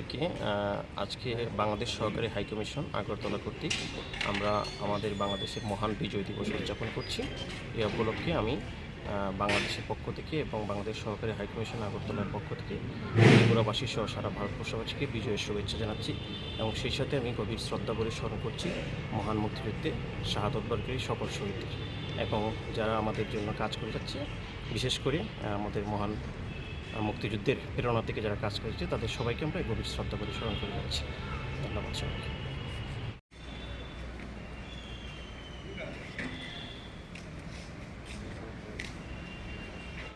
সবাইকে। আজকে বাংলাদেশ সহকারী হাইকমিশন আগরতলা কর্তৃক আমরা আমাদের বাংলাদেশের মহান বিজয় দিবস উদযাপন করছি। এই উপলক্ষে আমি বাংলাদেশের পক্ষ থেকে এবং বাংলাদেশ সহকারী হাইকমিশন আগরতলার পক্ষ থেকে ত্রিপুরাবাসী সহ সারা ভারতবর্ষবাসীকে বিজয়ের শুভেচ্ছা জানাচ্ছি এবং সেই সাথে আমি গভীর শ্রদ্ধা ভরে স্মরণ করছি মহান মুক্তিযুদ্ধে শাহাদত বরণকারী সকল শহীদদের এবং যারা আমাদের জন্য কাজ করে যাচ্ছে, বিশেষ করে আমাদের মহান মুক্তিযুদ্ধের প্রেরণা থেকে যারা কাজ করেছে তাদের সবাইকে আমরা গভীর শ্রদ্ধা করে স্মরণ করে যাচ্ছি। ধন্যবাদ সবাইকে।